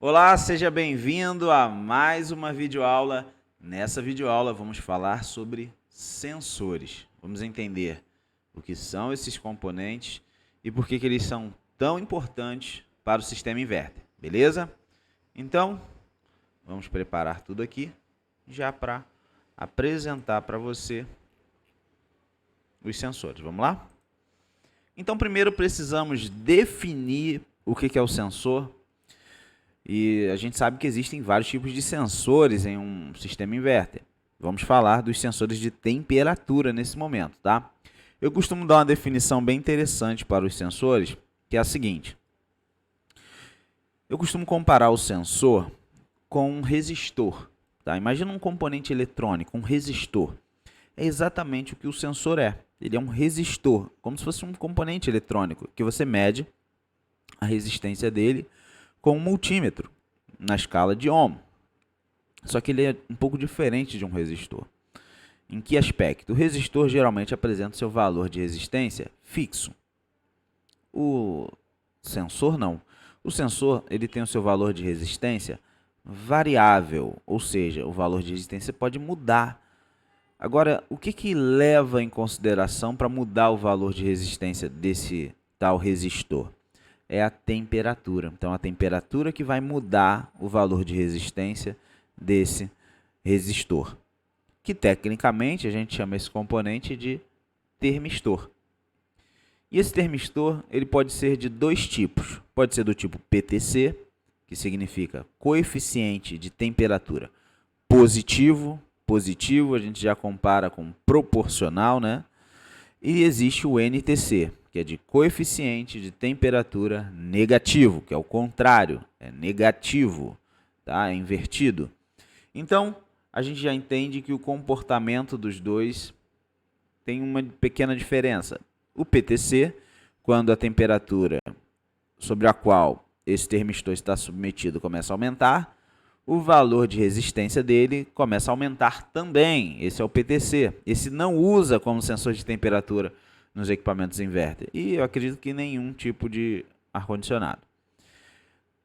Olá, seja bem-vindo a mais uma videoaula. Nessa videoaula vamos falar sobre sensores. Vamos entender o que são esses componentes e por que eles são tão importantes para o sistema inverter, beleza? Então, vamos preparar tudo aqui já para apresentar para você os sensores. Vamos lá? Então, primeiro precisamos definir o que é o sensor. E a gente sabe que existem vários tipos de sensores em um sistema inverter. Vamos falar dos sensores de temperatura nesse momento, tá? Eu costumo dar uma definição bem interessante para os sensores, que é a seguinte. Eu costumo comparar o sensor com um resistor, tá? Imagina um componente eletrônico, um resistor. É exatamente o que o sensor é. Ele é um resistor, como se fosse um componente eletrônico, que você mede a resistência dele com um multímetro na escala de ohm. Só que ele é um pouco diferente de um resistor. Em que aspecto? O resistor geralmente apresenta seu valor de resistência fixo. O sensor não. O sensor ele tem o seu valor de resistência variável, ou seja, o valor de resistência pode mudar. Agora, o que leva em consideração para mudar o valor de resistência desse tal resistor? É a temperatura. Então, a temperatura que vai mudar o valor de resistência desse resistor, que tecnicamente a gente chama esse componente de termistor. E esse termistor ele pode ser de dois tipos. Pode ser do tipo PTC, que significa coeficiente de temperatura positivo. Positivo a gente já compara com proporcional, né? E existe o NTC, que é de coeficiente de temperatura negativo, que é o contrário, é negativo, tá? É invertido. Então, a gente já entende que o comportamento dos dois tem uma pequena diferença. O PTC, quando a temperatura sobre a qual esse termistor está submetido começa a aumentar, o valor de resistência dele começa a aumentar também. Esse é o PTC. Esse não usa como sensor de temperatura nos equipamentos inverter. E eu acredito que nenhum tipo de ar-condicionado.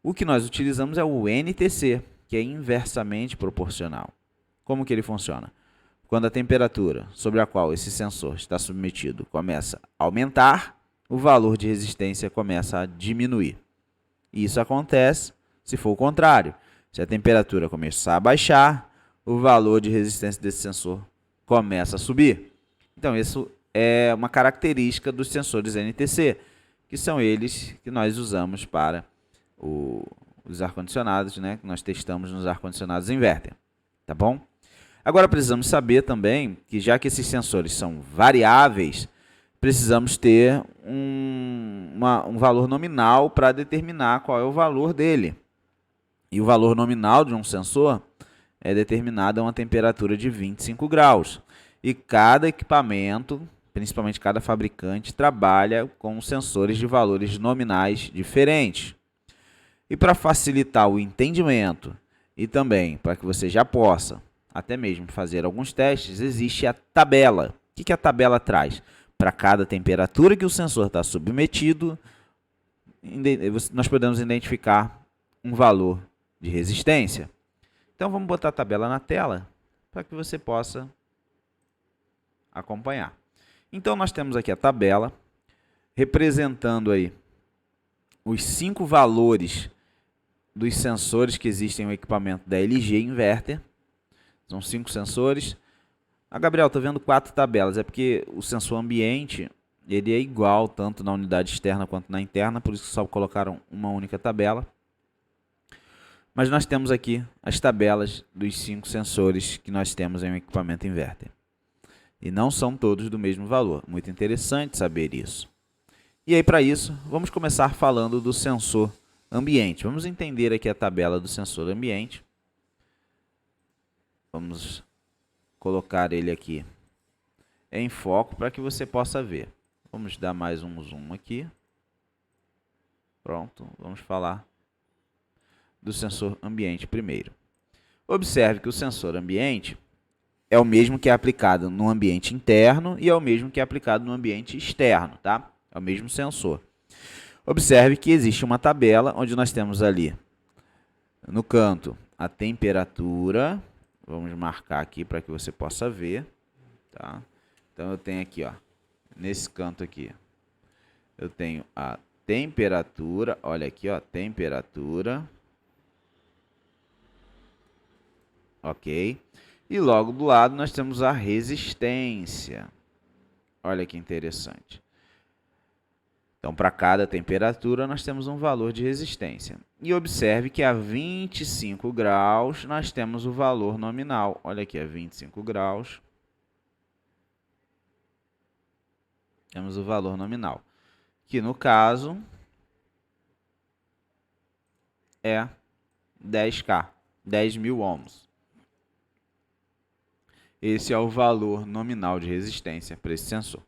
O que nós utilizamos é o NTC, que é inversamente proporcional. Como que ele funciona? Quando a temperatura sobre a qual esse sensor está submetido começa a aumentar, o valor de resistência começa a diminuir. E isso acontece se for o contrário. Se a temperatura começar a baixar, o valor de resistência desse sensor começa a subir. Então, isso é uma característica dos sensores NTC, que são eles que nós usamos para os ar-condicionados, né, que nós testamos nos ar-condicionados inverter. Tá bom? Agora, precisamos saber também que, já que esses sensores são variáveis, precisamos ter um valor nominal para determinar qual é o valor dele. E o valor nominal de um sensor é determinado a uma temperatura de 25 graus. E cada equipamento, principalmente cada fabricante, trabalha com sensores de valores nominais diferentes. E para facilitar o entendimento e também para que você já possa até mesmo fazer alguns testes, existe a tabela. O que a tabela traz? Para cada temperatura que o sensor está submetido, nós podemos identificar um valor de resistência. Então, vamos botar a tabela na tela para que você possa acompanhar. Então, nós temos aqui a tabela representando aí os 5 valores dos sensores que existem no equipamento da LG Inverter. São 5 sensores. Gabriel, estou vendo 4 tabelas. É porque o sensor ambiente ele é igual tanto na unidade externa quanto na interna, por isso que só colocaram uma única tabela. Mas nós temos aqui as tabelas dos 5 sensores que nós temos em um equipamento inverter. E não são todos do mesmo valor. Muito interessante saber isso. E aí, para isso, vamos começar falando do sensor ambiente. Vamos entender aqui a tabela do sensor ambiente. Vamos colocar ele aqui em foco para que você possa ver. Vamos dar mais um zoom aqui. Pronto, vamos falar do sensor ambiente primeiro. Observe que o sensor ambiente é o mesmo que é aplicado no ambiente interno e é o mesmo que é aplicado no ambiente externo, tá? É o mesmo sensor. Observe que existe uma tabela onde nós temos ali no canto a temperatura, vamos marcar aqui para que você possa ver, tá? Então eu tenho aqui, ó, nesse canto aqui, eu tenho a temperatura, olha aqui, ó, temperatura, ok? E logo do lado nós temos a resistência, olha que interessante. Então, para cada temperatura, nós temos um valor de resistência. E observe que a 25 graus, nós temos o valor nominal. Olha aqui, a 25 graus, temos o valor nominal. Que, no caso, é 10K, 10.000 ohms. Esse é o valor nominal de resistência para esse sensor.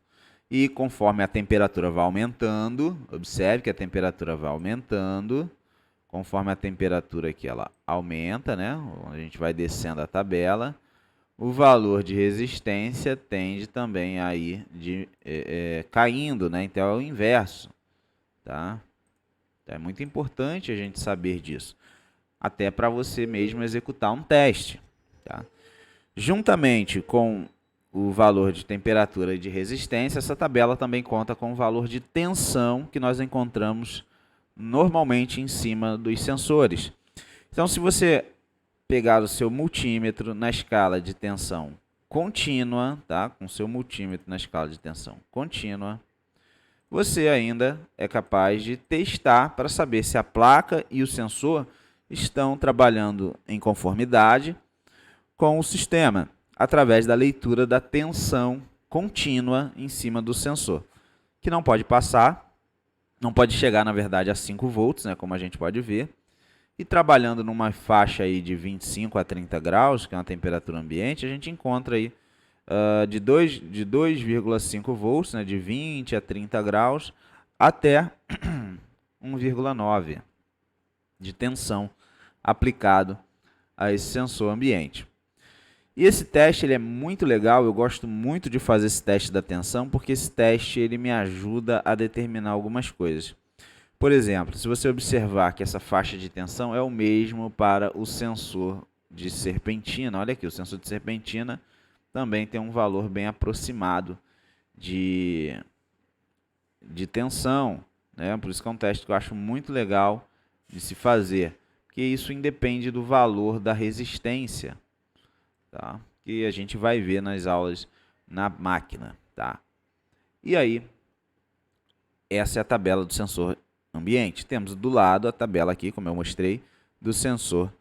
E conforme a temperatura vai aumentando, observe que a temperatura vai aumentando, conforme a temperatura aqui ela aumenta, né? A gente vai descendo a tabela, o valor de resistência tende também a ir caindo, né? Então é o inverso, tá? Então é muito importante a gente saber disso, até para você mesmo executar um teste, tá? Juntamente com o valor de temperatura e de resistência, essa tabela também conta com o valor de tensão que nós encontramos normalmente em cima dos sensores. Então, se você pegar o seu multímetro na escala de tensão contínua, tá? Com o seu multímetro na escala de tensão contínua, você ainda é capaz de testar para saber se a placa e o sensor estão trabalhando em conformidade com o sistema, através da leitura da tensão contínua em cima do sensor, que não pode passar, não pode chegar, na verdade, a 5 volts, né, como a gente pode ver, e trabalhando numa faixa aí de 25 a 30 graus, que é uma temperatura ambiente, a gente encontra aí de 2,5 volts, né, de 20 a 30 graus, até 1,9 de tensão aplicado a esse sensor ambiente. E esse teste ele é muito legal, eu gosto muito de fazer esse teste da tensão, porque esse teste ele me ajuda a determinar algumas coisas. Por exemplo, se você observar que essa faixa de tensão é o mesmo para o sensor de serpentina, olha aqui, o sensor de serpentina também tem um valor bem aproximado de tensão, né? Por isso que é um teste que eu acho muito legal de se fazer, porque isso independe do valor da resistência, tá? Que a gente vai ver nas aulas na máquina, tá? E aí, essa é a tabela do sensor ambiente. Temos do lado a tabela aqui, como eu mostrei, do sensor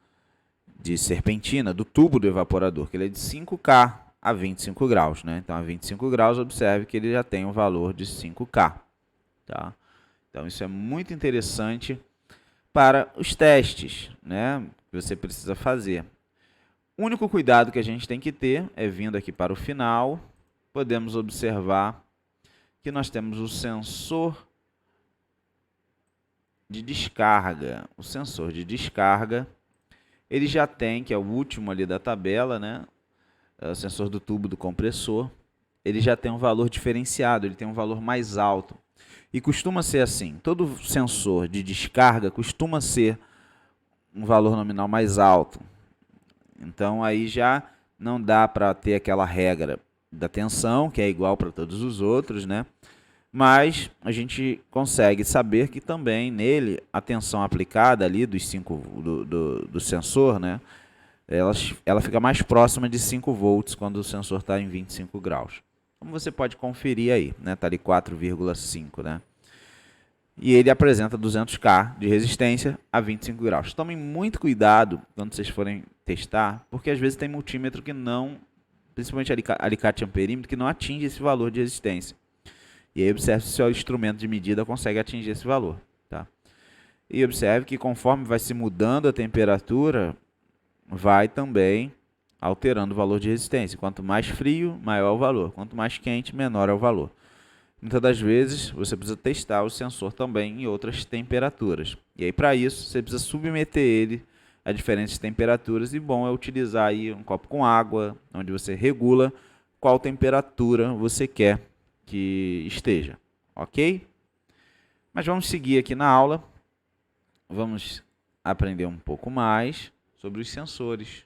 de serpentina, do tubo do evaporador, que ele é de 5K a 25 graus, né? Então, a 25 graus, observe que ele já tem um valor de 5K, tá? Então, isso é muito interessante para os testes, né, que você precisa fazer. O único cuidado que a gente tem que ter é vindo aqui para o final, podemos observar que nós temos o sensor de descarga. O sensor de descarga, ele já tem, que é o último ali da tabela, né, o sensor do tubo do compressor, ele já tem um valor diferenciado, ele tem um valor mais alto. E costuma ser assim, todo sensor de descarga costuma ser um valor nominal mais alto. Então, aí já não dá para ter aquela regra da tensão, que é igual para todos os outros, né? Mas a gente consegue saber que também nele a tensão aplicada ali do sensor, né? Ela fica mais próxima de 5 volts quando o sensor está em 25 graus. Como você pode conferir aí, né? Está ali 4,5, né? E ele apresenta 200K de resistência a 25 graus. Tomem muito cuidado quando vocês forem testar, porque às vezes tem multímetro que não, principalmente alicate amperímetro, que não atinge esse valor de resistência. E aí observe se o seu instrumento de medida consegue atingir esse valor, tá? E observe que conforme vai se mudando a temperatura, vai também alterando o valor de resistência. Quanto mais frio, maior o valor. Quanto mais quente, menor é o valor. Muitas das vezes, você precisa testar o sensor também em outras temperaturas. E aí, para isso, você precisa submeter ele a diferentes temperaturas. E bom é utilizar aí um copo com água, onde você regula qual temperatura você quer que esteja. Ok? Mas vamos seguir aqui na aula. Vamos aprender um pouco mais sobre os sensores.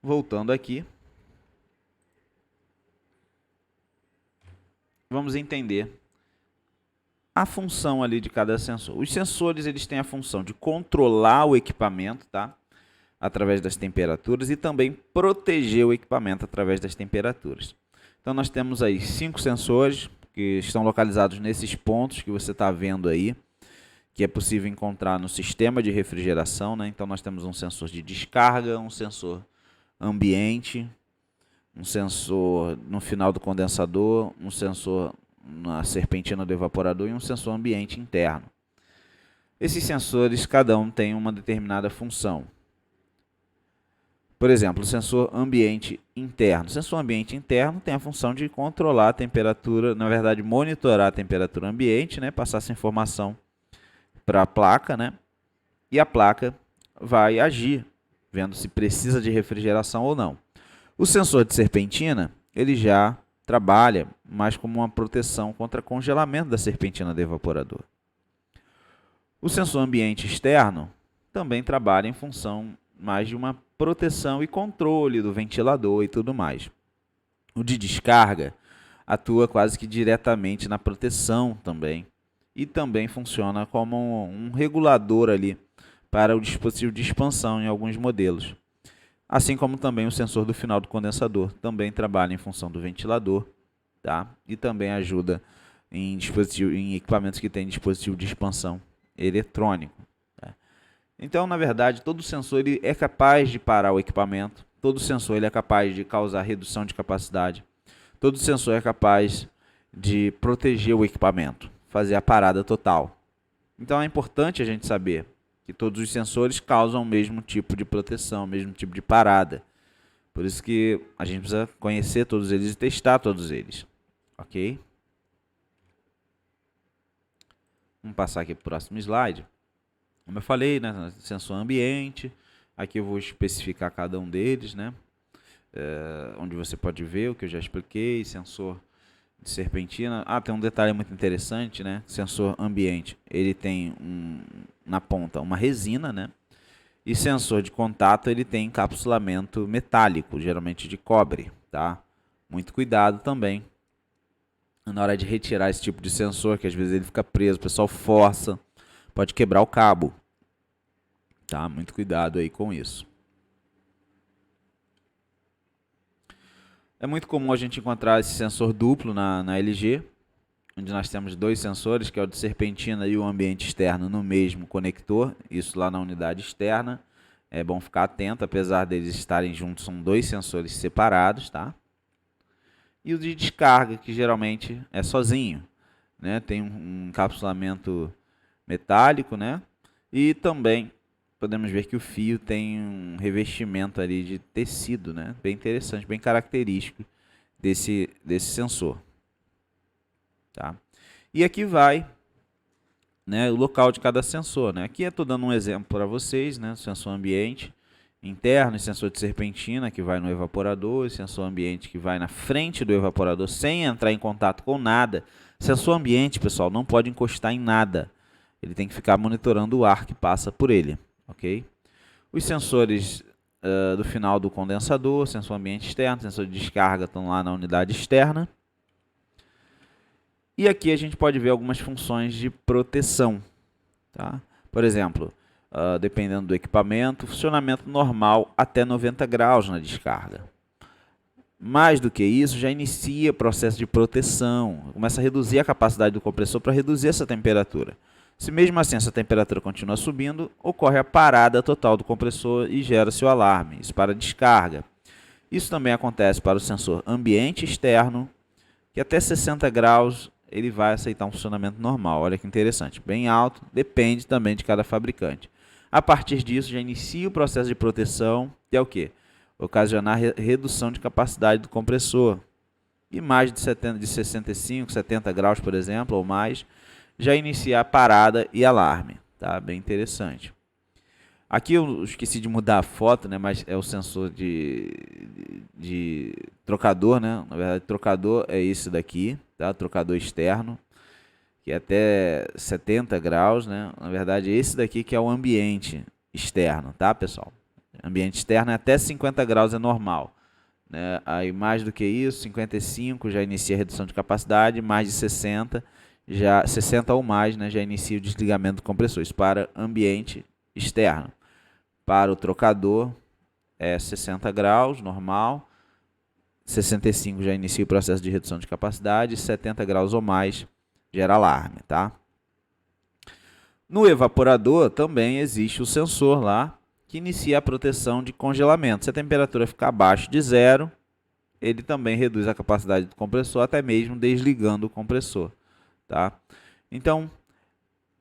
Voltando aqui, vamos entender a função ali de cada sensor. Os sensores, eles têm a função de controlar o equipamento, tá? Através das temperaturas, e também proteger o equipamento através das temperaturas. Então nós temos aí 5 sensores que estão localizados nesses pontos que você está vendo aí, que é possível encontrar no sistema de refrigeração, né? Então nós temos um sensor de descarga, um sensor ambiente, um sensor no final do condensador, um sensor na serpentina do evaporador e um sensor ambiente interno. Esses sensores, cada um tem uma determinada função. Por exemplo, o sensor ambiente interno. O sensor ambiente interno tem a função de controlar a temperatura, na verdade, monitorar a temperatura ambiente, né? Passar essa informação para a placa, né? E a placa vai agir, vendo se precisa de refrigeração ou não. O sensor de serpentina, ele já trabalha mais como uma proteção contra congelamento da serpentina do evaporador. O sensor ambiente externo também trabalha em função mais de uma proteção e controle do ventilador e tudo mais. O de descarga atua quase que diretamente na proteção também, e também funciona como um regulador ali para o dispositivo de expansão em alguns modelos. Assim como também o sensor do final do condensador também trabalha em função do ventilador, tá? E também ajuda em equipamentos que têm dispositivo de expansão eletrônico. Tá? Então, na verdade, todo sensor ele é capaz de parar o equipamento, todo sensor ele é capaz de causar redução de capacidade, todo sensor é capaz de proteger o equipamento, fazer a parada total. Então é importante a gente saber que todos os sensores causam o mesmo tipo de proteção, o mesmo tipo de parada. Por isso que a gente precisa conhecer todos eles e testar todos eles. Ok? Vamos passar aqui para o próximo slide. Como eu falei, né, sensor ambiente. Aqui eu vou especificar cada um deles, né? Onde você pode ver o que eu já expliquei. Sensor de serpentina. Tem um detalhe muito interessante, né? Sensor ambiente, ele tem na ponta uma resina, né? E sensor de contato, ele tem encapsulamento metálico, geralmente de cobre, tá? Muito cuidado também na hora de retirar esse tipo de sensor, que às vezes ele fica preso, o pessoal força, pode quebrar o cabo, tá? Muito cuidado aí com isso. É muito comum a gente encontrar esse sensor duplo na LG, onde nós temos 2 sensores, que é o de serpentina e o ambiente externo no mesmo conector, isso lá na unidade externa. É bom ficar atento, apesar deles estarem juntos, são 2 sensores separados, tá? E o de descarga, que geralmente é sozinho, né? Tem um encapsulamento metálico, né? E também podemos ver que o fio tem um revestimento ali de tecido, né? Bem interessante, bem característico desse sensor. Tá? E aqui vai, né, o local de cada sensor. Né? Aqui eu estou dando um exemplo para vocês, né? Sensor ambiente interno, sensor de serpentina que vai no evaporador, sensor ambiente que vai na frente do evaporador sem entrar em contato com nada. Sensor ambiente, pessoal, não pode encostar em nada. Ele tem que ficar monitorando o ar que passa por ele. Ok? Os sensores do final do condensador, sensor ambiente externo, sensor de descarga estão lá na unidade externa. E aqui a gente pode ver algumas funções de proteção. Tá? Por exemplo, dependendo do equipamento, funcionamento normal até 90 graus na descarga. Mais do que isso, já inicia processo de proteção, começa a reduzir a capacidade do compressor para reduzir essa temperatura. Se mesmo assim essa temperatura continua subindo, ocorre a parada total do compressor e gera-se o alarme, isso para a descarga. Isso também acontece para o sensor ambiente externo, que até 60 graus ele vai aceitar um funcionamento normal. Olha que interessante, bem alto, depende também de cada fabricante. A partir disso já inicia o processo de proteção, que é o quê? Ocasionar redução de capacidade do compressor. E mais de 65, 70 graus, por exemplo, ou mais, já iniciar parada e alarme. Tá? Bem interessante. Aqui eu esqueci de mudar a foto, né? Mas é o sensor de trocador, né? Na verdade, trocador é esse daqui, tá? Trocador externo, que é até 70 graus, né? Na verdade, esse daqui que é o ambiente externo, tá, pessoal? Ambiente externo é até 50 graus é normal, né? Aí mais do que isso, 55 já inicia a redução de capacidade, mais de 60, já 60 ou mais, né, já inicia o desligamento do compressor. Isso para ambiente externo. Para o trocador é 60 graus, normal. 65 já inicia o processo de redução de capacidade, 70 graus ou mais gera alarme, tá? No evaporador também existe o sensor lá que inicia a proteção de congelamento. Se a temperatura ficar abaixo de zero, ele também reduz a capacidade do compressor, até mesmo desligando o compressor, tá? Então,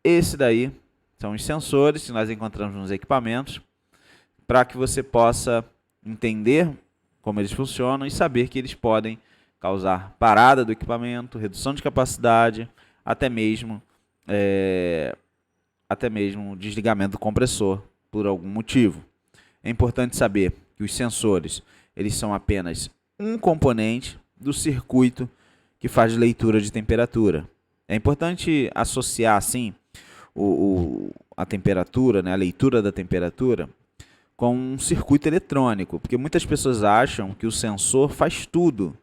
esse daí são os sensores que nós encontramos nos equipamentos, para que você possa entender como eles funcionam e saber que eles podem causar parada do equipamento, redução de capacidade, até mesmo desligamento do compressor por algum motivo. É importante saber que os sensores eles são apenas um componente do circuito que faz leitura de temperatura. É importante associar assim a temperatura, né, a leitura da temperatura, com um circuito eletrônico, porque muitas pessoas acham que o sensor faz tudo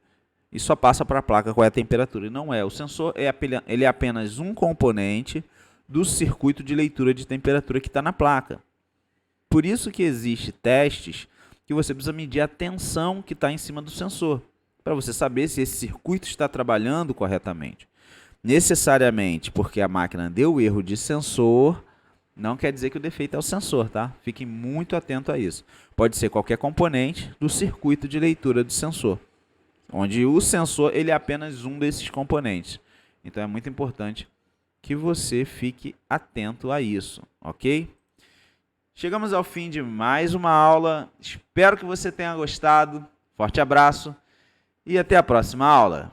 e só passa para a placa qual é a temperatura. E não é. O sensor ele é apenas um componente do circuito de leitura de temperatura que está na placa. Por isso que existem testes que você precisa medir a tensão que está em cima do sensor, para você saber se esse circuito está trabalhando corretamente. Necessariamente porque a máquina deu erro de sensor, não quer dizer que o defeito é o sensor, tá? Fiquem muito atentos a isso. Pode ser qualquer componente do circuito de leitura do sensor, onde o sensor ele é apenas um desses componentes. Então é muito importante que você fique atento a isso, ok? Chegamos ao fim de mais uma aula. Espero que você tenha gostado. Forte abraço e até a próxima aula.